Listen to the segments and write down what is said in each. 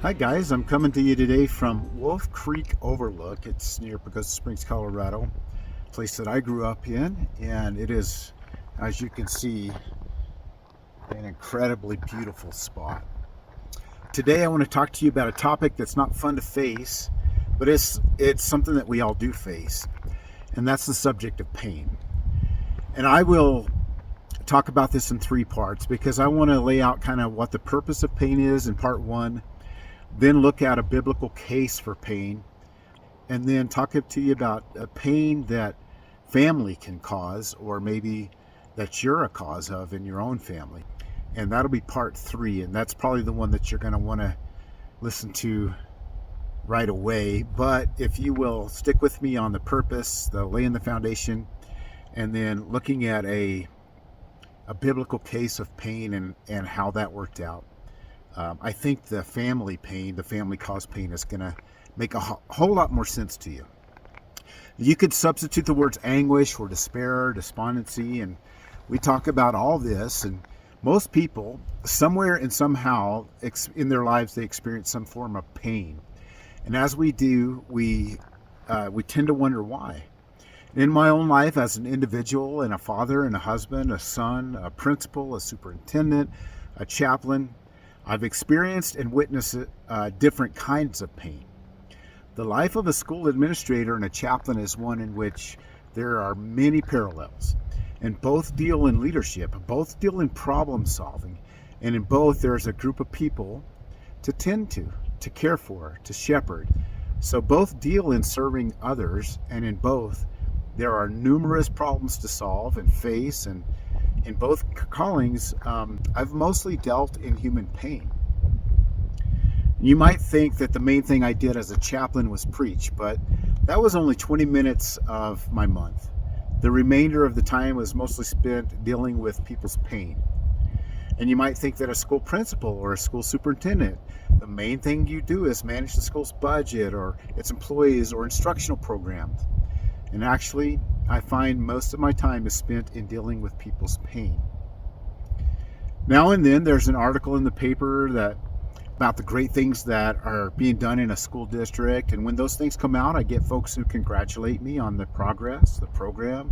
Hi guys, I'm coming to you today from Wolf Creek Overlook. It's near Pagosa Springs, Colorado, a place that I grew up in, and it is, as you can see, an incredibly beautiful spot. Today I want to talk to you about a topic that's not fun to face, but it's something that we all do face, and that's the subject of pain. And I will talk about this in three parts because I want to lay out kind of what the purpose of pain is in part one, then look at a biblical case for pain, and then talk to you about a pain that family can cause, or maybe that you're a cause of in your own family. And that'll be part three, and that's probably the one that you're going to want to listen to right away. But if you will stick with me on the purpose, the laying the foundation, and then looking at a biblical case of pain and how that worked out. I think the family pain, the family caused pain, is going to make a whole lot more sense to you. You could substitute the words anguish or despair, despondency, and we talk about all this. And most people, somewhere and somehow in their lives, they experience some form of pain. And as we do, we tend to wonder why. In my own life as an individual and a father and a husband, a son, a principal, a superintendent, a chaplain, I've experienced and witnessed different kinds of pain. The life of a school administrator and a chaplain is one in which there are many parallels, and both deal in leadership, both deal in problem solving, and in both there's a group of people to tend to care for, to shepherd. So both deal in serving others, and in both there are numerous problems to solve and face, and in both callings, I've mostly dealt in human pain. You might think that the main thing I did as a chaplain was preach, but that was only 20 minutes of my month. The remainder of the time was mostly spent dealing with people's pain. And you might think that a school principal or a school superintendent, the main thing you do is manage the school's budget or its employees or instructional programs. And actually, I find most of my time is spent in dealing with people's pain. Now and then there's an article in the paper about the great things that are being done in a school district, and when those things come out, I get folks who congratulate me on the progress, the program,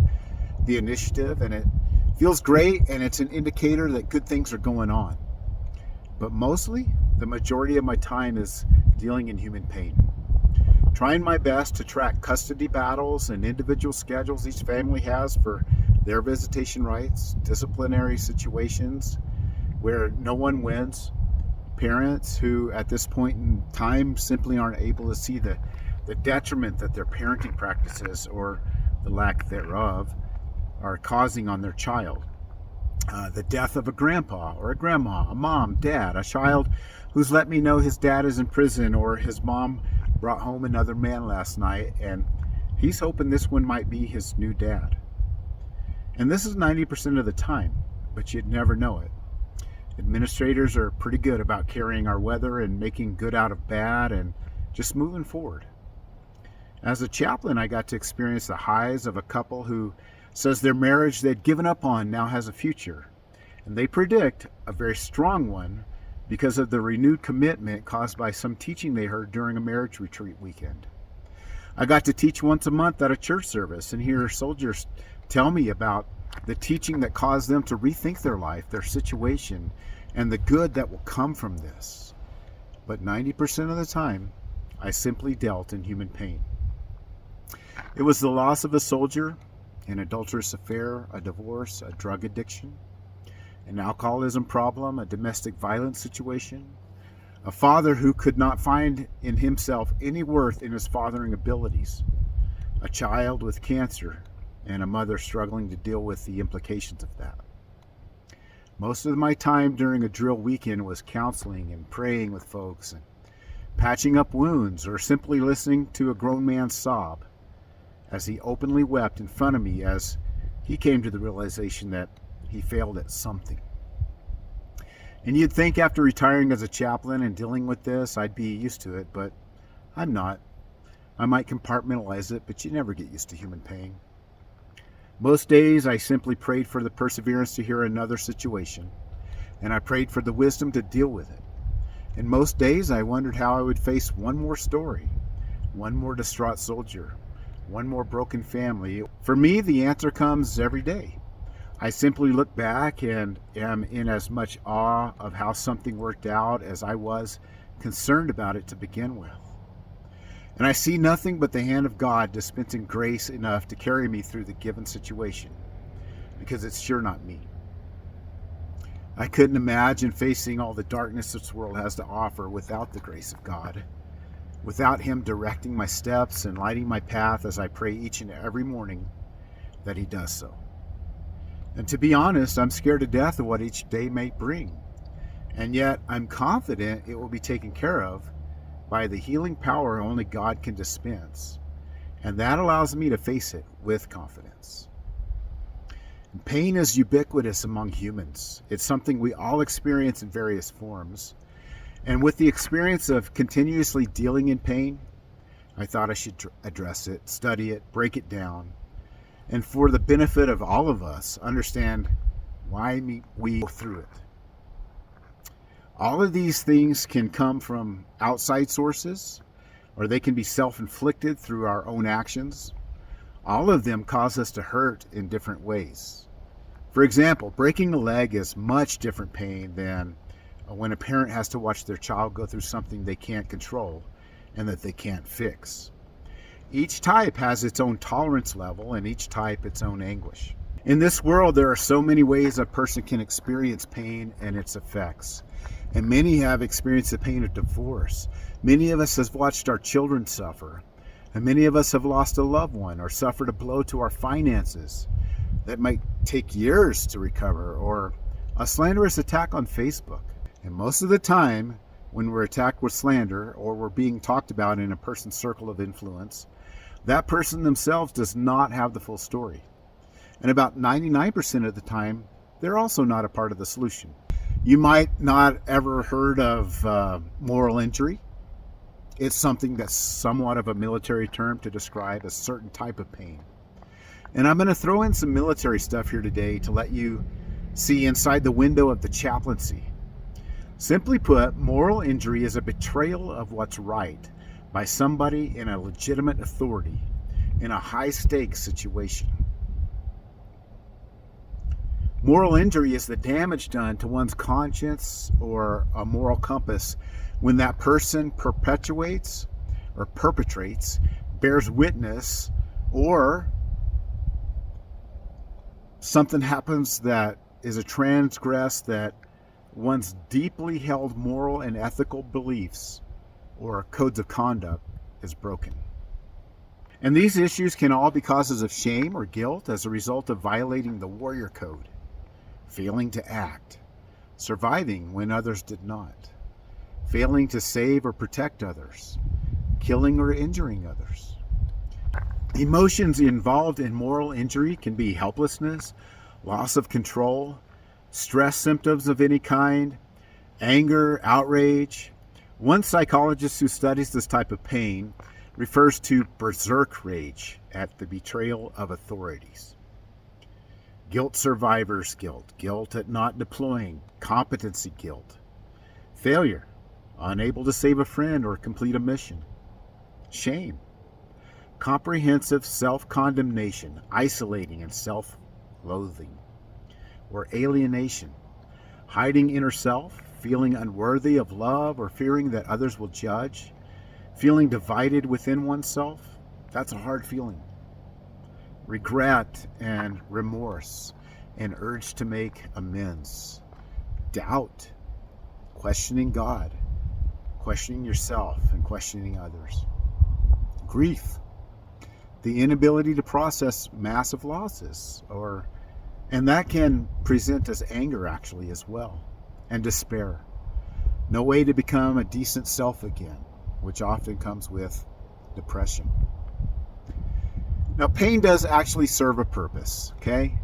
the initiative, and it feels great, and it's an indicator that good things are going on. But mostly, the majority of my time is dealing in human pain. Trying my best to track custody battles and individual schedules each family has for their visitation rights, disciplinary situations where no one wins, parents who at this point in time simply aren't able to see the detriment that their parenting practices or the lack thereof are causing on their child. The death of a grandpa or a grandma, a mom, dad, a child who's let me know his dad is in prison, or his mom brought home another man last night and he's hoping this one might be his new dad. And this is 90% of the time, but you'd never know it. Administrators are pretty good about carrying our weather and making good out of bad and just moving forward. As a chaplain, I got to experience the highs of a couple who says their marriage they'd given up on now has a future. And they predict a very strong one because of the renewed commitment caused by some teaching they heard during a marriage retreat weekend. I got to teach once a month at a church service and hear soldiers tell me about the teaching that caused them to rethink their life, their situation, and the good that will come from this. But 90% of the time, I simply dealt in human pain. It was the loss of a soldier, an adulterous affair, a divorce, a drug addiction, an alcoholism problem, a domestic violence situation, a father who could not find in himself any worth in his fathering abilities, a child with cancer, and a mother struggling to deal with the implications of that. Most of my time during a drill weekend was counseling and praying with folks and patching up wounds, or simply listening to a grown man sob as he openly wept in front of me as he came to the realization that he failed at something. And you'd think after retiring as a chaplain and dealing with this, I'd be used to it, but I'm not. I might compartmentalize it, but you never get used to human pain. Most days I simply prayed for the perseverance to hear another situation, and I prayed for the wisdom to deal with it. And most days I wondered how I would face one more story, one more distraught soldier, one more broken family. For me, the answer comes every day. I simply look back and am in as much awe of how something worked out as I was concerned about it to begin with. And I see nothing but the hand of God dispensing grace enough to carry me through the given situation, because it's sure not me. I couldn't imagine facing all the darkness this world has to offer without the grace of God, without Him directing my steps and lighting my path as I pray each and every morning that He does so. And to be honest, I'm scared to death of what each day may bring. And yet I'm confident it will be taken care of by the healing power only God can dispense. And that allows me to face it with confidence. And pain is ubiquitous among humans. It's something we all experience in various forms. And with the experience of continuously dealing in pain, I thought I should address it, study it, break it down, and for the benefit of all of us, understand why we go through it. All of these things can come from outside sources, or they can be self-inflicted through our own actions. All of them cause us to hurt in different ways. For example, breaking a leg is much different pain than when a parent has to watch their child go through something they can't control and that they can't fix. Each type has its own tolerance level, and each type its own anguish. In this world, there are so many ways a person can experience pain and its effects. And many have experienced the pain of divorce. Many of us have watched our children suffer. And many of us have lost a loved one or suffered a blow to our finances that might take years to recover, or a slanderous attack on Facebook. And most of the time, when we're attacked with slander or we're being talked about in a person's circle of influence, that person themselves does not have the full story. And about 99% of the time, they're also not a part of the solution. You might not ever heard of moral injury. It's something that's somewhat of a military term to describe a certain type of pain. And I'm going to throw in some military stuff here today to let you see inside the window of the chaplaincy. Simply put, moral injury is a betrayal of what's right by somebody in a legitimate authority in a high-stakes situation. Moral injury is the damage done to one's conscience or a moral compass when that person perpetrates, bears witness, or something happens that is a transgress that one's deeply held moral and ethical beliefs or codes of conduct is broken. And these issues can all be causes of shame or guilt as a result of violating the warrior code, failing to act, surviving when others did not, failing to save or protect others, killing or injuring others. Emotions involved in moral injury can be helplessness, loss of control, stress symptoms of any kind, anger, outrage. One psychologist who studies this type of pain refers to berserk rage at the betrayal of authorities. Guilt survivor's guilt, guilt at not deploying, competency guilt, failure, unable to save a friend or complete a mission, shame, comprehensive self-condemnation, isolating and self-loathing, or alienation, hiding inner self, feeling unworthy of love or fearing that others will judge, feeling divided within oneself. That's a hard feeling. Regret and remorse and urge to make amends, doubt, questioning God, questioning yourself and questioning others, grief, the inability to process massive losses, and that can present as anger actually as well, and despair. No way to become a decent self again, which often comes with depression. Now, pain does actually serve a purpose, okay?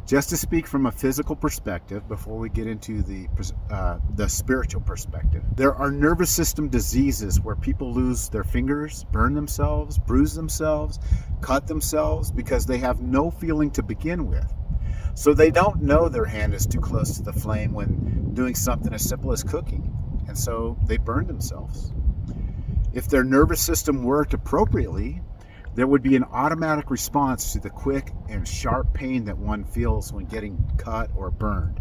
Just to speak from a physical perspective before we get into the spiritual perspective. There are nervous system diseases where people lose their fingers, burn themselves, bruise themselves, cut themselves because they have no feeling to begin with. So they don't know their hand is too close to the flame when doing something as simple as cooking. and so they burned themselves. If their nervous system worked appropriately, there would be an automatic response to the quick and sharp pain that one feels when getting cut or burned.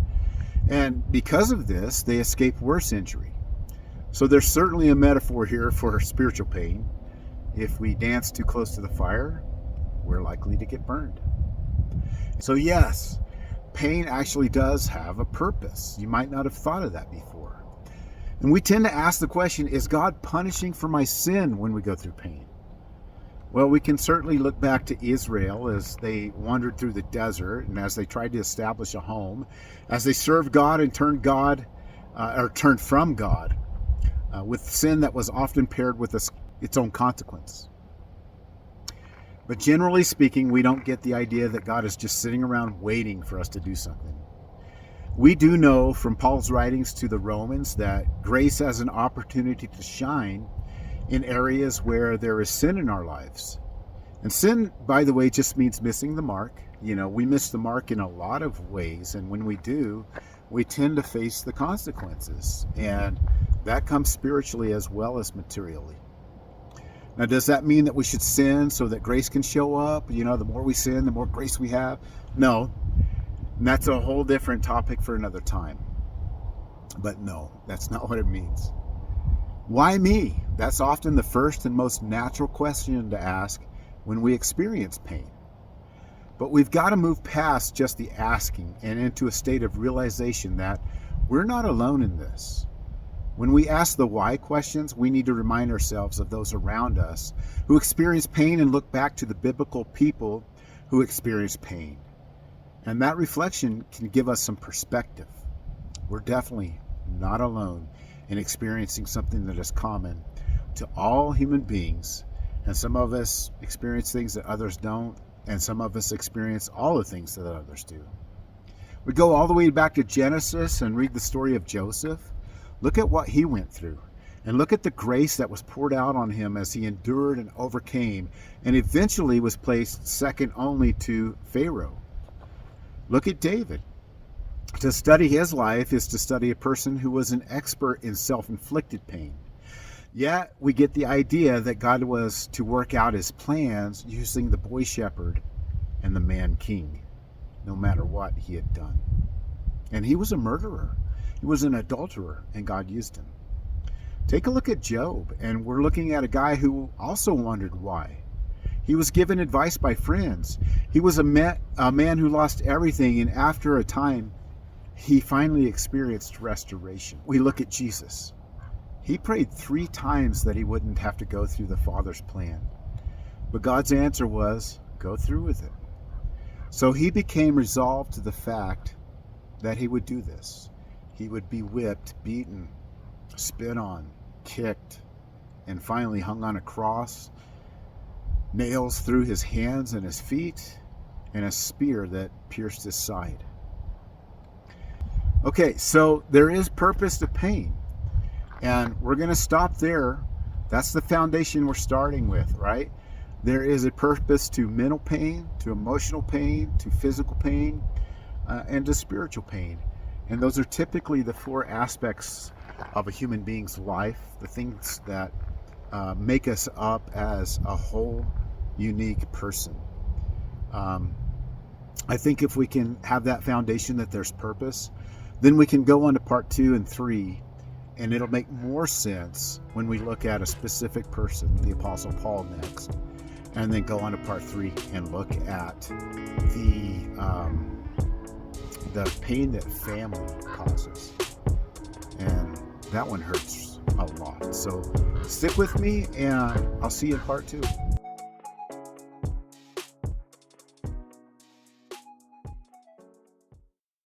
And because of this, they escape worse injury. So there's certainly a metaphor here for spiritual pain. If we dance too close to the fire, we're likely to get burned. So yes, pain actually does have a purpose. You might not have thought of that before. And we tend to ask the question, is God punishing for my sin when we go through pain? Well, we can certainly look back to Israel as they wandered through the desert and as they tried to establish a home, as they served God and turned from God, with sin that was often paired with its own consequence. But generally speaking, we don't get the idea that God is just sitting around waiting for us to do something. We do know from Paul's writings to the Romans that grace has an opportunity to shine in areas where there is sin in our lives. And sin, by the way, just means missing the mark. We miss the mark in a lot of ways, and when we do, we tend to face the consequences. And that comes spiritually as well as materially. Now, does that mean that we should sin so that grace can show up? The more we sin, the more grace we have? No. And that's a whole different topic for another time. But no, that's not what it means. Why me? That's often the first and most natural question to ask when we experience pain. But we've got to move past just the asking and into a state of realization that we're not alone in this. When we ask the why questions, we need to remind ourselves of those around us who experience pain and look back to the biblical people who experience pain. And that reflection can give us some perspective. We're definitely not alone in experiencing something that is common to all human beings. And some of us experience things that others don't, and some of us experience all the things that others do. We go all the way back to Genesis and read the story of Joseph. Look at what he went through, and look at the grace that was poured out on him as he endured and overcame, and eventually was placed second only to Pharaoh. Look at David. To study his life is to study a person who was an expert in self-inflicted pain. Yet we get the idea that God was to work out his plans using the boy shepherd and the man king, no matter what he had done. And he was a murderer. He was an adulterer, and God used him. Take a look at Job, and we're looking at a guy who also wondered why. He was given advice by friends. He was a man who lost everything, and after a time, he finally experienced restoration. We look at Jesus. He prayed 3 times that he wouldn't have to go through the Father's plan. But God's answer was, go through with it. So he became resolved to the fact that he would do this. He would be whipped, beaten, spit on, kicked, and finally hung on a cross, nails through his hands and his feet, and a spear that pierced his side. Okay, so there is purpose to pain, and we're going to stop there. That's the foundation we're starting with, right? There is a purpose to mental pain, to emotional pain, to physical pain, and to spiritual pain. And those are typically the 4 aspects of a human being's life, the things that make us up as a whole, unique person. I think if we can have that foundation that there's purpose, then we can go on to part 2 and 3, and it'll make more sense when we look at a specific person, the Apostle Paul next, and then go on to part 3 and look at the pain that family causes. And that one hurts a lot. So stick with me, and I'll see you in part 2.